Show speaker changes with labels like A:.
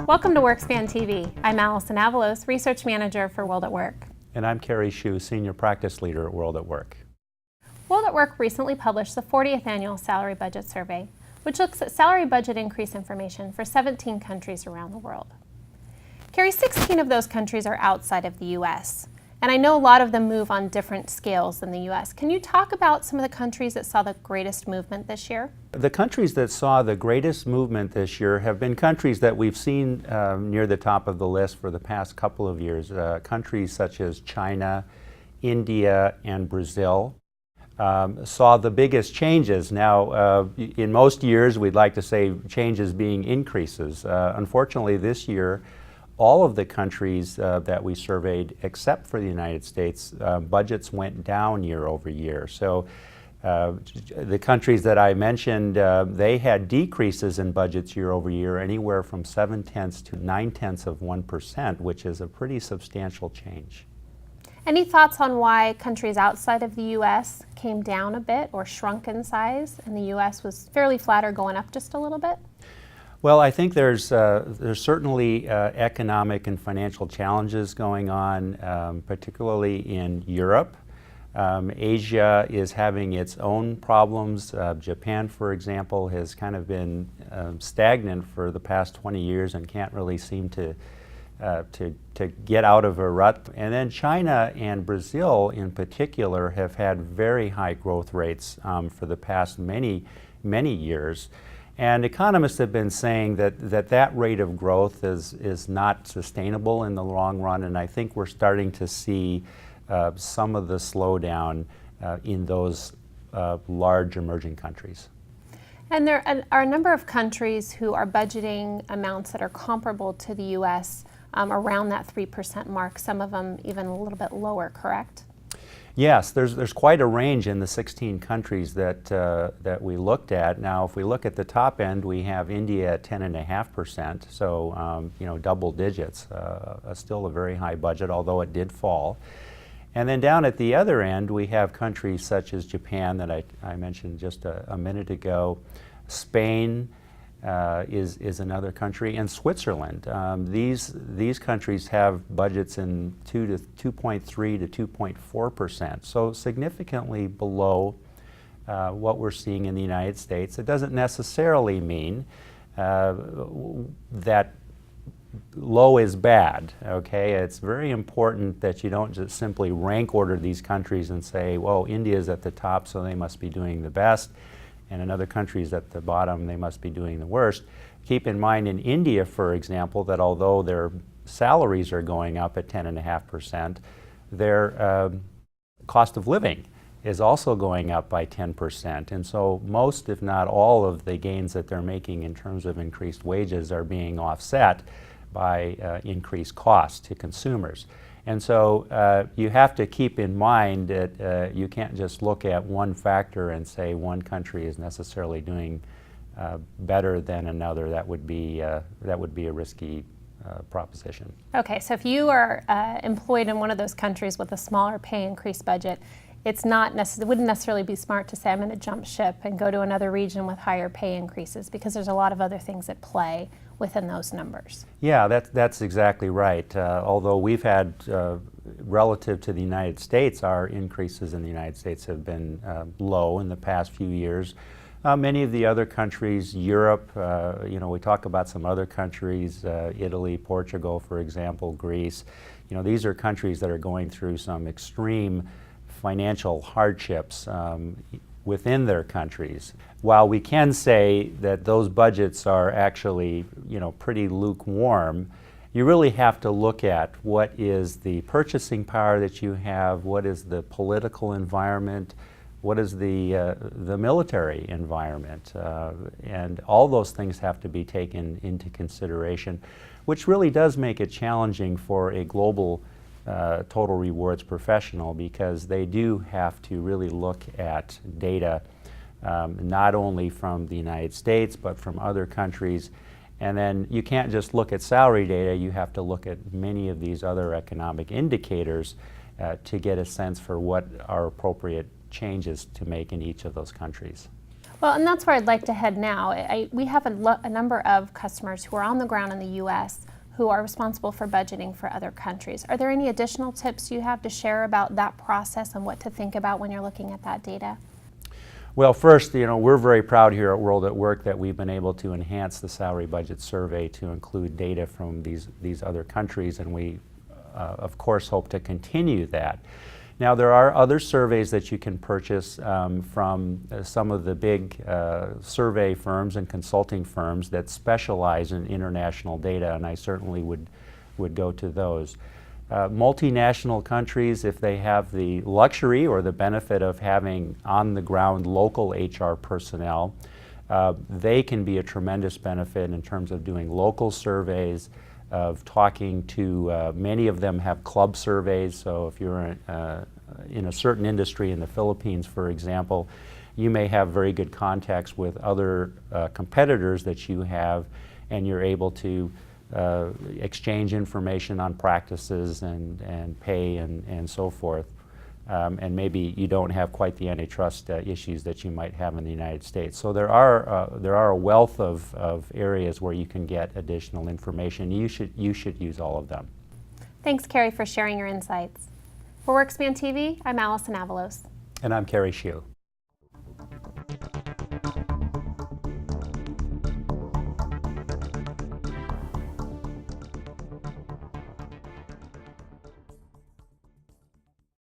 A: Welcome to WorkSpan TV. I'm Allison Avalos, Research Manager for WorldatWork.
B: And I'm Kerry Hsu, Senior Practice Leader at WorldatWork.
A: WorldatWork recently published the 40th Annual Salary Budget Survey, which looks at salary budget increase information for 17 countries around the world. Kerry, 16 of those countries are outside of the U.S., and I know a lot of them move on different scales than the U.S. Can you talk about some of the countries that saw the greatest movement this year?
B: The countries that saw the greatest movement this year have been countries that we've seen near the top of the list for the past couple of years. Countries such as China, India, and Brazil saw the biggest changes. Now, in most years, we'd like to say changes being increases. Unfortunately, this year, all of the countries that we surveyed, except for the United States, budgets went down year over year. So the countries that I mentioned, they had decreases in budgets year over year, anywhere from 0.7 to 0.9%, which is a pretty substantial change.
A: Any thoughts on why countries outside of the U.S. came down a bit or shrunk in size, and the U.S. was fairly flat or going up just a little bit?
B: Well, I think there's certainly economic and financial challenges going on, particularly in Europe. Asia is having its own problems. Japan, for example, has kind of been stagnant for the past 20 years and can't really seem to get out of a rut. And then China and Brazil in particular have had very high growth rates for the past many years. And economists have been saying that rate of growth is not sustainable in the long run, and I think we're starting to see some of the slowdown in those large emerging countries.
A: And there are a number of countries who are budgeting amounts that are comparable to the U.S. Around that 3% mark, some of them even a little bit lower, correct?
B: Yes, there's quite a range in the 16 countries that we looked at. Now, if we look at the top end, we have India at 10.5%, so double digits, still a very high budget, although it did fall. And then down at the other end, we have countries such as Japan that I mentioned just a minute ago. Spain is another country, and Switzerland. These countries have budgets in 2.3 to 2.4%, so significantly below what we're seeing in the United States. It doesn't necessarily mean that low is bad, okay? It's very important that you don't just simply rank order these countries and say, well, India's at the top, so they must be doing the best, and another country's at the bottom, they must be doing the worst. Keep in mind in India, for example, that although their salaries are going up at 10.5%, their cost of living is also going up by 10%. And so most, if not all, of the gains that they're making in terms of increased wages are being offset by increased costs to consumers. And so you have to keep in mind that you can't just look at one factor and say one country is necessarily doing better than another. That would be a risky proposition.
A: Okay, so if you are employed in one of those countries with a smaller pay increase budget, it wouldn't necessarily be smart to say I'm going to jump ship and go to another region with higher pay increases, because there's a lot of other things at play within those numbers.
B: Yeah, that's exactly right. Although we've had, relative to the United States, our increases in the United States have been low in the past few years. Many of the other countries, Europe, we talk about some other countries, Italy, Portugal, for example, Greece. These are countries that are going through some extreme financial hardships within their countries. While we can say that those budgets are actually, pretty lukewarm, you really have to look at what is the purchasing power that you have, what is the political environment, what is the military environment, and all those things have to be taken into consideration, which really does make it challenging for a global total rewards professional, because they do have to really look at data not only from the United States but from other countries. And then you can't just look at salary data, you have to look at many of these other economic indicators to get a sense for what are appropriate changes to make in each of those countries.
A: Well, and that's where I'd like to head now. We have a number of customers who are on the ground in the U.S. who are responsible for budgeting for other countries. Are there any additional tips you have to share about that process and what to think about when you're looking at that data?
B: Well, first, we're very proud here at WorldatWork that we've been able to enhance the salary budget survey to include data from these other countries, and we, of course, hope to continue that. Now, there are other surveys that you can purchase from some of the big survey firms and consulting firms that specialize in international data, and I certainly would go to those. Multinational countries, if they have the luxury or the benefit of having on-the-ground local HR personnel, they can be a tremendous benefit in terms of doing local surveys, of talking to, many of them have club surveys, so if you're in a certain industry in the Philippines, for example, you may have very good contacts with other competitors that you have, and you're able to exchange information on practices and pay and so forth. And maybe you don't have quite the antitrust issues that you might have in the United States. So there are a wealth of areas where you can get additional information. You should use all of them.
A: Thanks, Carrie, for sharing your insights. For Workspan TV, I'm Allison Avalos.
B: And I'm Carrie Shue.